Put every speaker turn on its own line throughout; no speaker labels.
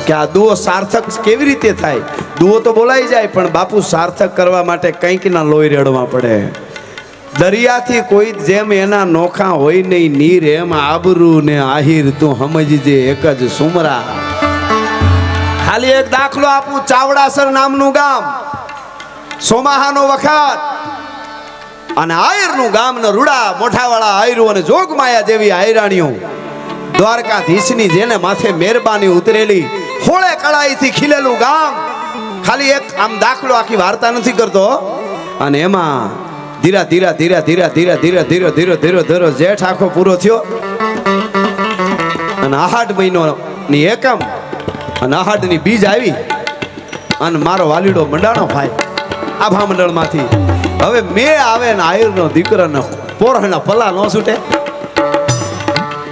કે આ દુઓ સાર્થક કેવી રીતે થાય. દુઓ તો બોલાઈ જાય પણ બાપુ સાર્થક કરવા માટે કંઈક ના લોહી રેડવા પડે. દરિયાથી કોઈ જેમ એના નોખા હોય નહીં નીર એમ આબરૂ ને આહિર તું સમજજે એક જ સુમરા. ખાલી એક દાખલો આપું. ચાવડાસર નામનું ગામ, સોમાહાનો વખત, અને આયરનું ગામ ને રૂડા મોઠાવાળા આયરો અને જોગમાયા જેવી આયરાણીઓ, દ્વારકાધીશની જેને માથે મહેરબાની ઉતરેલી, હોળે કળાઈથી ખીલેલું ગામ. ખાલી એક આમ દાખલો, આખી વાર્તા નથી કરતો. અને એમાં ધીરા ધીરા ધીરા ધીરા ધીરા ધીરે ધીરે ધીરે ધીરે ધીરે જેઠ આખો પૂરો થયો અને આહાડ મહિનો ની એકમ અને આહાડ ની બીજ આવી અને મારો વાલીડો મંડાણો ભાઈ આભા મંડળ માંથી. હવે મેં આવે ને આયર નો દીકરાનો પોરહના પલ્લા નો છૂટે.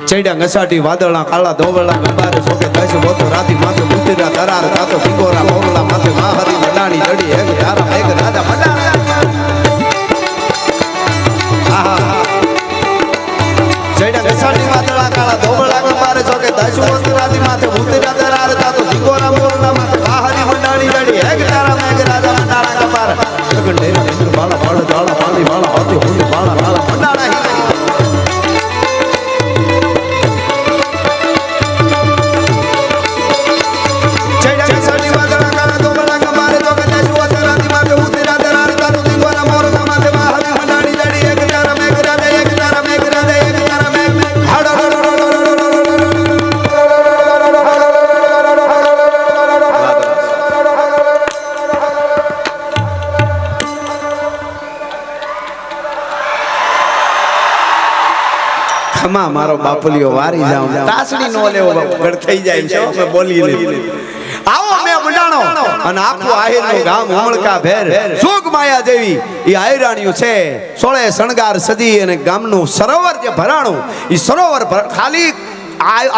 ચૈડા ઘસાટી વાદળા કાળા ધોવળા ગંબારે સોકે દસ બોતો રાતી માથે ઉતર્યા તરાર તાતો ટીકોરા મોરલા માથે માહરી મંડાણી જડી એક યારા એક રાજા મંડાણા. ચૈડા ઘસાટી વાદળા કાળા ધોવળા ગંબારે સોકે દસ બોતો રાતી માથે ઉતર્યા તરાર તાતો ટીકોરા મોરલા માથે માહરી મંડાણી જડી એક યારા એક રાજા મંડાણા ગંબાર ગંડે બાળા બાળા દાળા પાણી બાળા હાથી હુંડ બાળા બાળા મંડાણા. મારો બાપલિયો વારી જાઉં તાસડી નો લેવો ગળ થઈ જાય છે મે બોલી લે. આવો મે મંડાણો અને આખું આહિરનું ગામ ઉમળકા ભેર જોગમાયા જેવી ઈ આયરાણીઓ છે. સોળે શણગાર સજી અને ગામનું સરોવર જે ભરાણું ઈ સરોવર ખાલી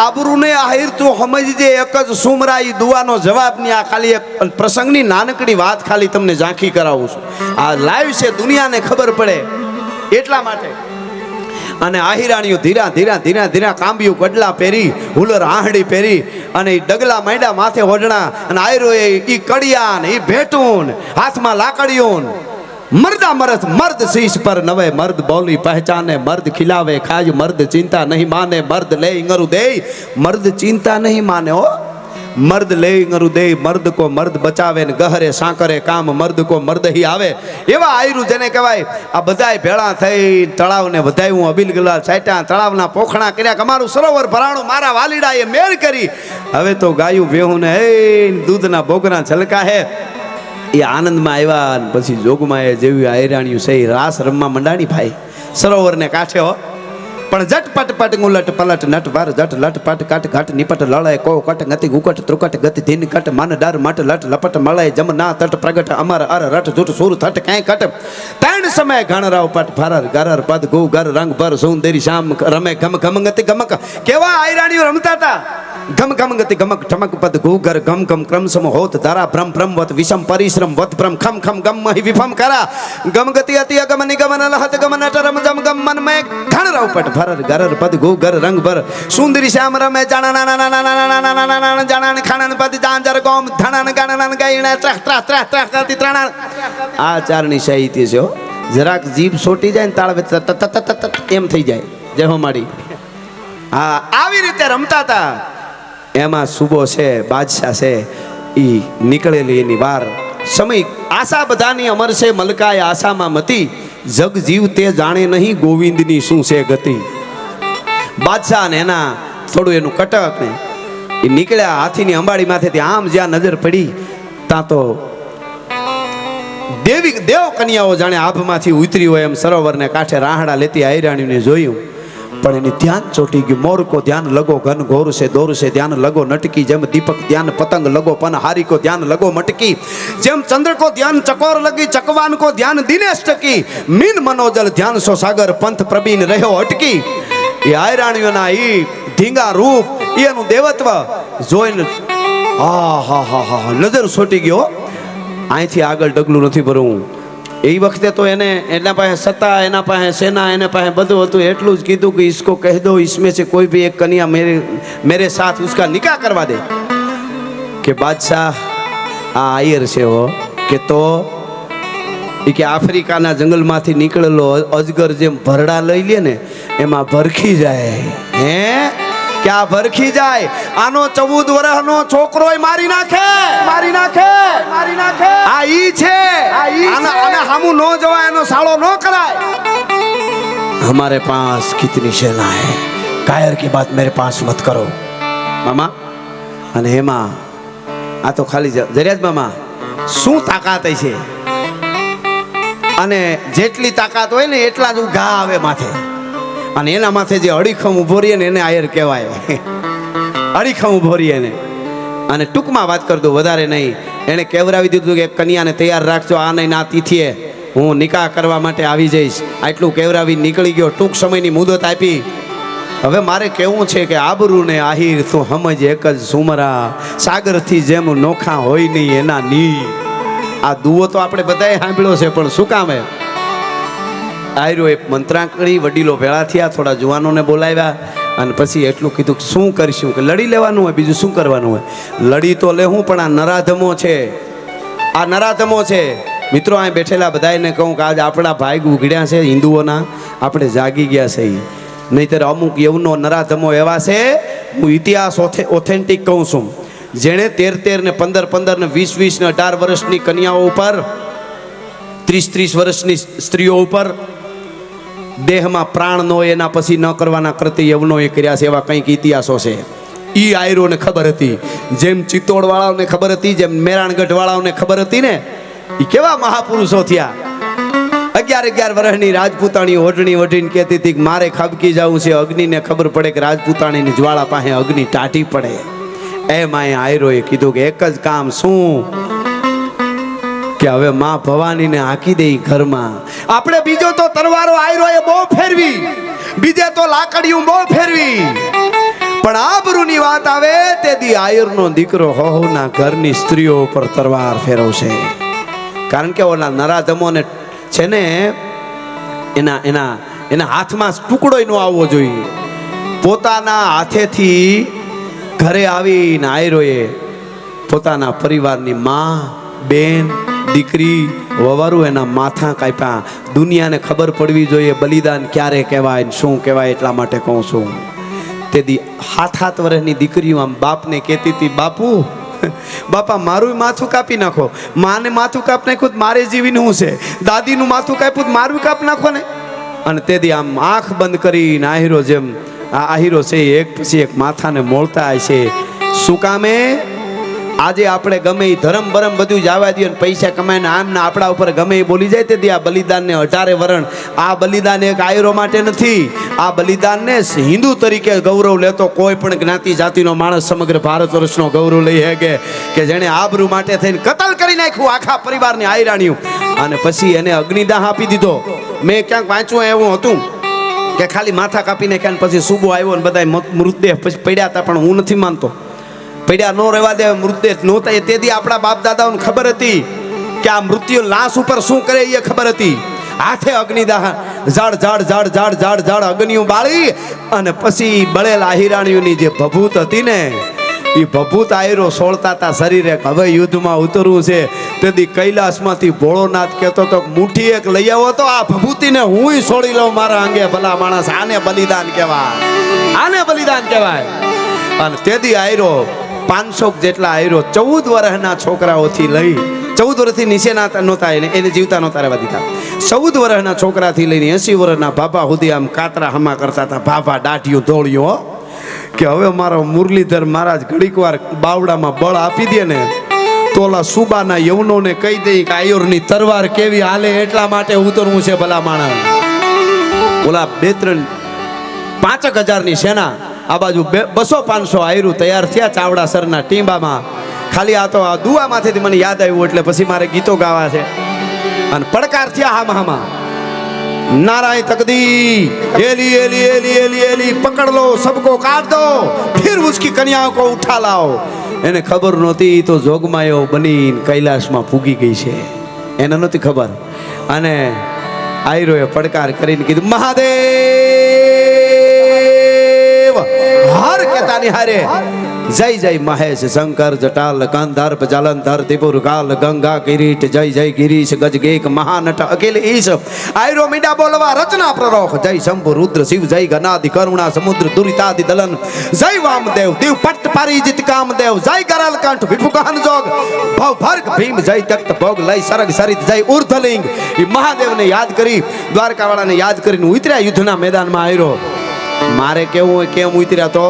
આબરૂ ને આહિર તું સમજજે એક જ સુમરા. ઈ દુવાનો જવાબ ની આ ખાલી એક પ્રસંગની નાનકડી વાત ખાલી તમને ઝાંખી કરાવું છું. આ લાઈવ છે, દુનિયાને ખબર પડે એટલા માટે. અને આહિરાણીઓ ધીરા ધીરા ધીરા ધીરા કાંબિયું કડલા પહેરી, હુલર આહડી પહેરી અને ઈ ડગલા માંડ્યા માથે ઓઢણા અને આયરો ઈ કડિયા ને ઈ ભેટું હાથમાં લાકડીયું. મર્દા મરદ મર્દ શીશ પર નવે મર્દ બોલી પહેચાને, મર્દ ખિલાવે ખાજ મર્દ ચિંતા નહીં માને, મર્દ લે इंगरू दे मर्द चिंता नहीं माने. हो मर्द ले इंगरू दे मर्द को मर्द बचावे ने गहरे सांकरे काम मर्द को मर्द ही आवे. एवा आयरू जेने कहेवाय आ बधाय भेळा થઈ તળાવ ને વધાયું અબીલ ગલાલ છાટ્યા તળાવના પોખણા કર્યા અમારું સરોવર ભરાણું મારા વાલીડાએ મેર કરી. હવે તો ગાયું ભેહું ને હે દૂધના બોગરા છલકા હે. એ આનંદમાં આવ્યા પછી જોગમાએ જેવી આયરાણીયું છે રાસ રમવા મંડાણી ભાઈ સરોવરને કાંઠે. હો પણ જટ પટ પટ ગુલટ પલટ નટ વાર જટ લટ પટ કાટ ઘાટ નિપટ લળાય કો કટ ગતિ ગુકટ ત્રુકટ ગતિ ધીન કટ મન ડર મટ લટ લપટ મળાય જમ ના તટ પ્રગટ અમર અર રટ જૂટ સુર થટ કાંઈ કટ ત્રણ સમય ઘણરાવ પટ ફરર ગરર પદ ગુ ગર રંગ ભર સુંદરી શામ રમે ગમ ગમ ગતિ ગમક. કેવા આયરાણીઓ રમતા હતા. ગમ ગમ ગતિ ગમક ઠમક પદ ગુ ગર ગમ ગમ ક્રમ સમ હોત ધારા ભ્રમ ભ્રમ વત વિષમ પરિશ્રમ વત ભ્રમ ખમ ખમ ગમ મહી વિફમ કરા ગમ ગતિ અતિ અગમ નિગમન લહત ગમન ટરમ જમ ગમ મન મે ઘણરાવ પટ ફરર ગરર પદ ગુ ગર રંગ ભર સુંદરી શ્યામ રમે જાણા ના ના ના ના ના ના જાણા ખાણન પદ જાંજર ગોમ ધણન ગણન ગાયણા ત્રહ ત્રહ ત્રહ ત્રહ કરતી ત્રણા. આ ચારની સાહિત્ય છે. જરાક જીભ છોટી જાય ને તાળવે એમ થઈ જાય જય હો માડી. હા આવી રીતે રમતા હતા. એમાં સુબો છે, બાદશાહ છે, ઈ નીકળેલી એની વાર સમય આશા બધાની અમર છે મલકાય આશામાં મતી, જગ જીવ તે જાણે નહીં ગોવિંદની શું છે ગતિ. બાદશાહ ને એના થોડું એનું કટક ને એ નીકળ્યા હાથીની અંબાડી માથેથી આમ જ્યાં નજર પડી ત્યાં તો દેવ કન્યાઓ જાણે આભમાંથી ઉતરી હોય એમ સરોવરને કાંઠે રાહડા લેતી આયરાણીને જોયું. પણ એની ધ્યાન ચોટી ગયું. મોર કો ધ્યાન લગો ઘન ઘોર સે દોર સે ધ્યાન લગો નટકી, જેમ દીપક ધ્યાન પતંગ લગો પન હારી કો ધ્યાન લગો મટકી, જેમ ચંદ્ર કો ધ્યાન ચકોર લગી ચકવાન કો ધ્યાન દિનેશ ટકી, મીન મનોજલ ધ્યાન સો સાગર પંથ પ્રબીન રહ્યો અટકી. એ આયરાણીઓના ઈ ધીંગા રૂપ એનું દેવત્વ જોઈને હા હા હા હા નજર છોટી ગયો. અહીંથી આગળ ડગલું નથી ભરવું. એ વખતે તો એને એના પાસે સત્તા, એના પાસે સેના, એના પાસે બધું હતું. એટલું જ કીધું કે इसको कह दो इसमें से कोई भी एक कन्या मेरे साथ उसका निकाह करवा दे. કે બાદશાહ આ આયર છે હો કે તો એ કે આફ્રિકાના જંગલમાંથી નીકળેલો અજગર જેમ ભરડા લઈ લે ને એમાં ભરખી જાય હે કે આ ભરખી જાય આનો 14 વર્ષનો છોકરો મારી નાખે આ ઈ છે આના હામું નો જવાય એનો સાળો નો કરાય हमारे पास कितनी सेना है कायर की बात मेरे पास मत करो मामा અને એમાં આ તો ખાલી જરિયાજ મામા શું તાકાત છે અને જેટલી તાકાત હોય ને એટલા જ ઘા આવે માથે અને એના માથે જે અડીખમ ઉભો રહીએ ને એને આયર કહેવાય અડીખમ ઉભો રહીએ ને અને ટૂંકમાં વાત કરતો વધારે નહીં એને કહેવરાવી દીધું કે કન્યાને તૈયાર રાખજો આ નહીં ના તિથિએ હું નિકાહ કરવા માટે આવી જઈશ આટલું કહેવરાવી નીકળી ગયો ટૂંક સમયની મુદત આપી હવે મારે કહેવું છે કે આબરૂ ને આહિર તું સમજ એક જ સુમરા સાગરથી જેમ નોખા હોય નહીં એના ની આ દુઓ તો આપણે બધાએ સાંભળ્યો છે પણ શું કામ હે આયરો એક મંત્રાંકડી વડીલો ભેળા થયા થોડા જુવાનોને બોલાવ્યા અને પછી એટલું કીધું કે શું કરીશું કે લડી લેવાનું હોય બીજું શું કરવાનું હોય લડી તો લેવું પણ આ નરાધમો છે મિત્રો અહીં બેઠેલા બધાને કહું કે આજ આપણા ભાઈ ઉઘડ્યા છે હિન્દુઓના આપણે જાગી ગયા છે નહીતર અમુક યવનો નરાધમો એવા છે હું ઇતિહાસ ઓથેન્ટિક કહું છું જેણે 13 ને 15 ને 20 ને 18 વર્ષની કન્યાઓ ઉપર 30 વર્ષની સ્ત્રીઓ ઉપર દેહમાં પ્રાણ નો એના પછી ન કરવાના કૃત્ય યવનો એ કર્યા છે એવા કંઈક ઇતિહાસો છે ઈ આયરોને ખબર હતી જેમ ચિત્તોડ વાળાઓને ખબર હતી જેમ મેરાણગઢ વાળાઓને ખબર હતી ને ઈ કેવા મહાપુરુષો થયા 11 વર્ષની રાજપૂતાણી ઓઢણી ઓઢીને કહેતી હતી કે મારે ખાબકી જવું છે અગ્નિને ખબર પડે કે રાજપૂતાણીની જ્વાળા પાસે અગ્નિ ટાટી પડે એમ અહીંયા આયરોએ કીધું કે એક જ કામ શું કે હવે માં ભવાનીને હાકી દે ઘરમાં આપણે બીજો તો તરવારો આયરોએ બહુ ફેરવી બીજે તો લાકડીયું બહુ ફેરવી પણ આબરૂની વાત આવે તેથી આયરનો દીકરો હોના ઘરની સ્ત્રીઓ ઉપર તરવાર ફેરવશે કારણ કે ઓલા નરાધમોને છે ને એના હાથમાં ટુકડો ન આવવો જોઈએ પોતાના હાથેથી ઘરે આવીને આયરોએ પોતાના પરિવારની માં બેન દીકરી વવારું એના માથા કાપ્યા દુનિયાને ખબર પડવી જોઈએ બલિદાન ક્યારે કહેવાય શું કહેવાય એટલા માટે કહું છું તેથી 7 વર્ષની દીકરીઓ આમ બાપને કહેતી હતી બાપા મારું માથું કાપી નાખો માને માથું કાપ નાખ્યું મારે જીવીને હું છે દાદીનું માથું કાપ્યું મારું કાપ નાખો ને અને તેથી આમ આંખ બંધ કરીને આહીરો જેમ આ આહીરો છે એક પછી એક માથાને મોળતા છે શું કામે આજે આપણે ગમે એ ધર્મ બરમ બધું જવા દઈએ પૈસા કમાઈને આમ ના આપણા ઉપર ગમે એ બોલી જાય તેથી આ બલિદાનને 18 વરણ આ બલિદાન એક આયરો માટે નથી આ બલિદાનને હિન્દુ તરીકે ગૌરવ લેતો કોઈ પણ જ્ઞાતિ જાતિનો માણસ સમગ્ર ભારત વર્ષનો ગૌરવ લઈ શકે કે જેણે આબરૂ માટે થઈને કતલ કરી નાખ્યું આખા પરિવારની આયરાણીઓ અને પછી એને અગ્નિદાહ આપી દીધો મેં ક્યાંક વાંચ્યું એવું હતું કે ખાલી માથા કાપી નાખ્યા પછી સુબો આવ્યો ને બધા મૃતદેહ પછી પડ્યા હતા પણ હું નથી માનતો પડ્યા નો રહેવા દે મૃતદેહ નહોતા તેથી આપણા બાપ દાદાઓને ખબર હતી કે આ મૃત્યુ લાશ ઉપર શું કરે એ ખબર હતી હાથે અગ્નિદાહ ઝાડ અગ્નિયું બાળી અને પછી બળેલા આહીરાણીઓની જે ભભૂત હતી ને એ ભભૂત આયરો સોળતા હતા શરીરે હવે યુદ્ધમાં ઉતરવું છે તેથી કૈલાસમાંથી ભોળોનાથ કહેતો તો મુઠ્ઠી એક લઈ આવો તો આ ભભૂતિને હુંય છોડી લઉં મારા અંગે ભલા માણસ આને બલિદાન કહેવાય અને તેથી આયરો 500 જેટલા આયરો 14 વર્ષના છોકરાઓથી લઈ 14 વર્ષથી નીચે નહોતા એને જીવતા નહોતા રહેવા દીધા 14 વર્ષના છોકરાથી લઈને 80 વર્ષના ભાભા સુધી આમ કાતરા હમા કરતા હતા ભાભા દાઢિયું ધોળિયું કે હવે મારો મુરલીધર મહારાજ ઘડીક વાર બાવડામાં બળ આપી દે ને તો ઓલા સુબાના યવનોને કહી દે કે આયોરની તરવાર કેવી હાલે એટલા માટે ઉતરવું છે ભલા માણસ ઓલા 2-3-5 હજારની સેના આ બાજુ 200-500 આયરું તૈયાર થયા ચાવડાસરના ટીંબામાં ખાલી આ તો આ દુઆમાંથી મને યાદ આવ્યું એટલે પછી મારે ગીતો ગાવા છે અને પડકાર થયા હામાં नाराय तकदी एली एली एली एली एली पकड़ लो सबको काट दो फिर उसकी कन्याओं को उठा लाओ એને ખબર નહોતી તો જોગમાયો બની કૈલાસમાં પૂગી ગઈ છે એને નહોતી ખબર અને આયરોએ પડકાર કરીને કીધું મહાદેવ હર કેતાની હારે जय जय महेश शंकर जटाल गांधार जालंधर त्रिपुर काल गंगा किरीट जय जय गिरीश गजगेक महानट अखिल ईश आयरो मीडा बोलवा रचना प्ररोख जय शंभु रुद्र शिव जय गणादि करुणा समुद्र दुरितादि दलन जय वामदेव देव पट्ट पारिजित कामदेव जय कराल कंठ विपुकान जोग भव भर्ग भीम जय तख्त भोग लय सरग सरित जय ऊर्ध्वलिंग ई महादेव ने याद करी द्वारका वाला ने याद કરીને ઉતર્યા યુદ્ધના મેદાનમાં આયરો મારે કેવું કેમ ઉતર્યા તો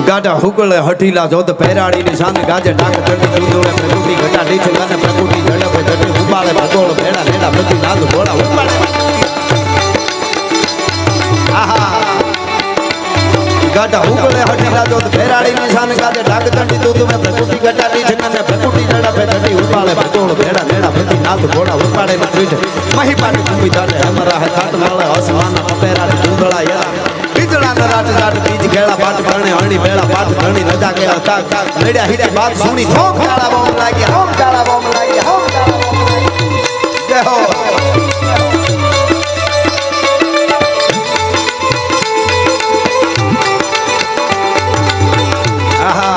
ગાડા હુકળે હઠીલા જોત પહેરાડી ની સામે ગાજે ડાક ચડી દુંદોળે પ્રકૃતિ ઘટા ડીછ ગાને પ્રકૃતિ ઝડપે ચડી ઉબાળે ભગોળ ભેડા લેડા બધી નાદ ઘોડા ઉબાળે આહા ગાડા હુકળે હઠીલા જોત પહેરાડી ની સામે ગાજે ડાક ચડી દુંદોળે પ્રકૃતિ ઘટા ડીછ ગાને પ્રકૃતિ ઝડપે ચડી ઉબાળે ભગોળ ભેડા લેડા બધી નાદ ઘોડા ઉબાળે મત્રીઠ મહી પાટી કુંભી દાડે હમરા હાથ વાળા આસમાન પહેરાડી દુંદળા યા बिजड़ा नराट जाट बीज घेड़ा बाट करने हरणी बेड़ा बाट करनी नजा के ताक लेड्या हिते बात सुनी ठोक डाला बम लागी हम डाला बम लागी हम डाला बम लागी जय हो आहा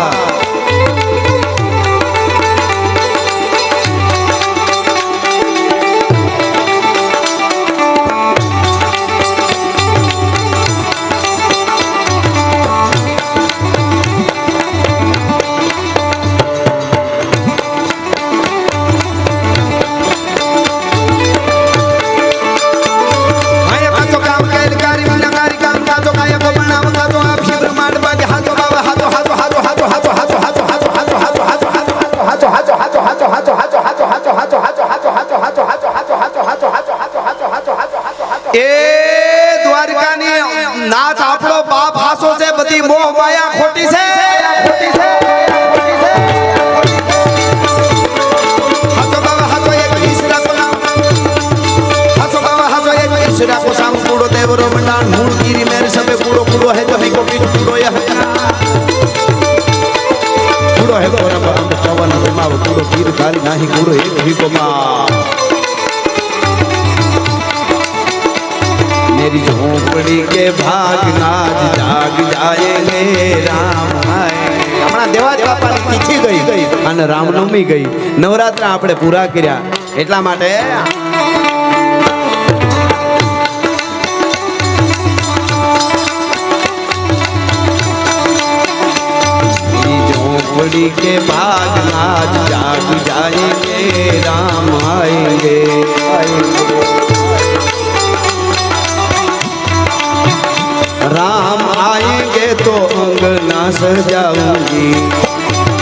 नाच आपड़ो बाप हासो से बदी मोह माया खोटी से हाथो बाबा हाथो एक ईश्वरा को नाम हाथो बाबा हाथो एक ईश्वरा को साम कूड़ो देवरो मंडान मूल गिरी मेरे सबे कूड़ो कूड़ो है तो ही को पीठ कूड़ो या कूड़ो है तो रब हम पवन माव कूड़ो गिर खाली नाही कूड़ो एक ही को मा मेरी झोपड़ी के भाग नाज जाग जाएंगे राम आएंगे हमारा देवाज बापा ની તિથિ ગઈ અને રામનવમી ગઈ નવરાત્રા આપણે પૂરા કર્યા એટલા માટે झोपड़ी के भाग नाज जाग जाएंगे राम आएंगे राम आएंगे तो अंगना सजाऊंगी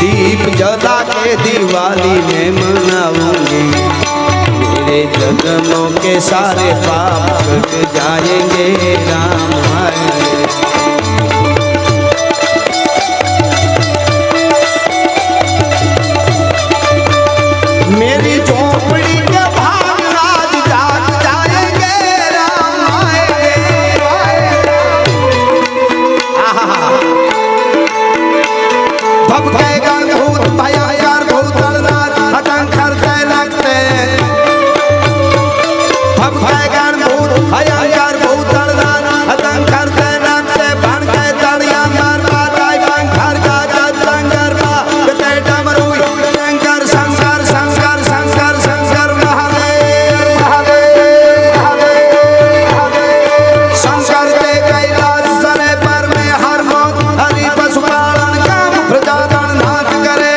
दीप जला के दिवाली में मनाऊंगी मेरे जन्मों के सारे पाप कट जाएंगे राम आएंगे मेरी झोपड़ी के भाग राज जाग जाएंगे राम आएंगे भक्त गण भूत भयंकर भूत नाथ हटंकर जय लगते भक्त गण भूत भयंकर भूत नाथ हटंकर जय लगते बन के तड़िया मार पाताई पंखर का जज लंगर बा कते डमरू शंकर शंकर शंकर शंकर शंकर महादेव महादेव महादेव शंकर के कैलाश सरे पर में हर मौत हरि पशुपालन काम प्रजादन नाथ करे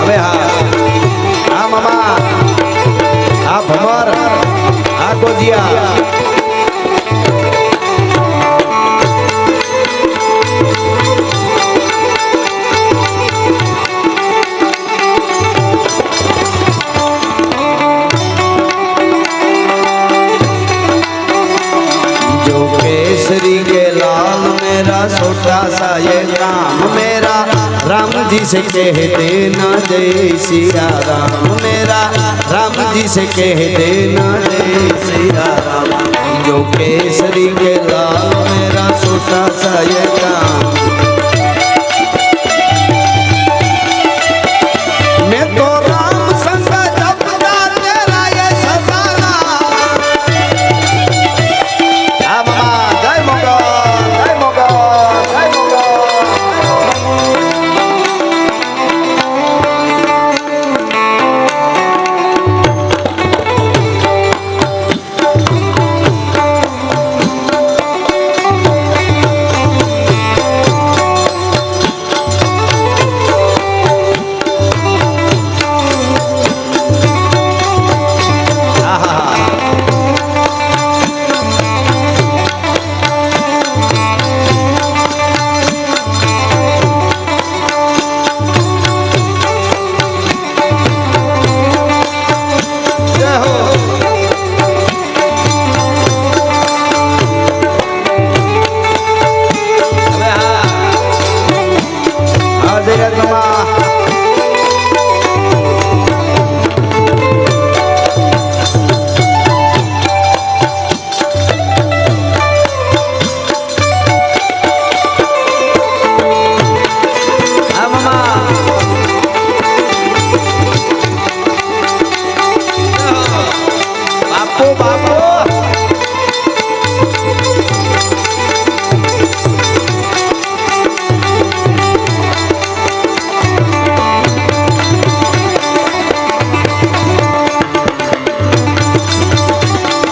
अबे हाँ मामा भमर गोजिया जो केसरी के लाल मेरा छोटा सा ये राम मेरा राम जी से कह देना जय सिया राम, मेरा राम जी से कह देना जय सिया राम। जो केसरी के लाल मेरा छोटा सा ये काम, मैं तो राम संग जपता तेरा ये सतारा। जय मोगल, जय मोगल, जय मोगल।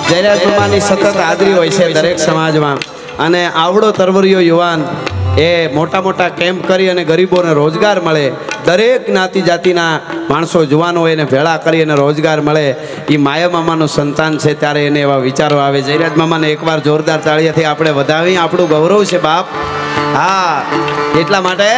જયરાજમાની સતત હાજરી હોય છે દરેક સમાજમાં, અને આવડો તરવરિયો યુવાન એ મોટા મોટા કેમ્પ કરી અને ગરીબોને રોજગાર મળે, દરેક જ્ઞાતિ જાતિના માણસો જુવાનો હોય એને ભેળા કરી અને રોજગાર મળે, એ માયા મામાનું સંતાન છે. ત્યારે એને એવા વિચારો આવે. જયરાજ મામાને એકવાર જોરદાર તાળીઓથી આપણે વધાવી, આપણું ગૌરવ છે બાપ. હા, એટલા માટે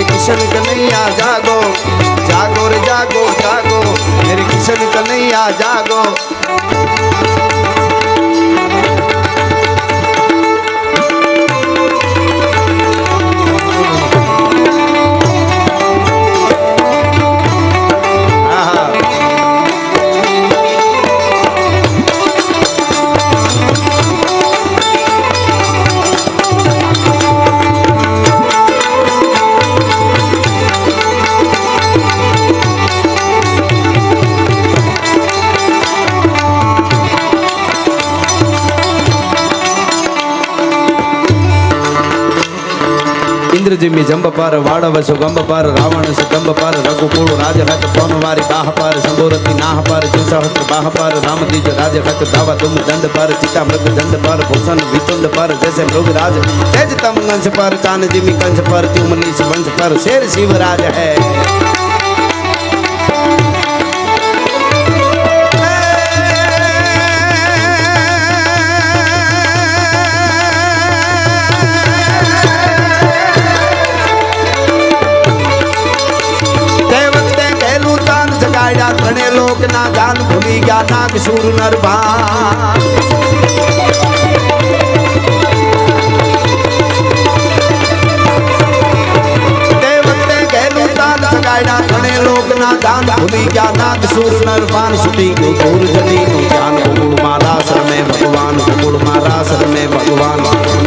किशन कन्हैया जागो, जागो रे जागो, जागो मेरे किशन कन्हैया जागो। इंद्रजिमी जंब पर वाड़व सुगंब पर रावण सुगंब पर रघुकुल राजहत पौनवारी बाह पर संबोरती नाह पर जुसहस्त्र बाह पर रामदीज राजहत धावा तुम दंड पर चिता मृग दंड पर भूषण वितुंड पर जैसे मृगराज तेज तम कंस पर चान जिमी कंस पर त्युमनीश वंश पर शेर शिवराज है। लोक ना जान भूली गया नाग सूर नरभान देवते गैलू तान सगाड़ा घणे लोक ना जान भूली गया नाग सूर नरभान छुटी को दूर जली नु जान गुड़ मारा सर में भगवान गुड़ मारा सर में भगवान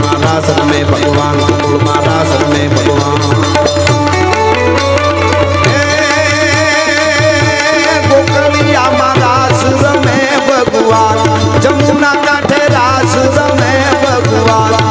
मारा सर में भगवान गुड़ मारा सर में भगवान। ભગવાન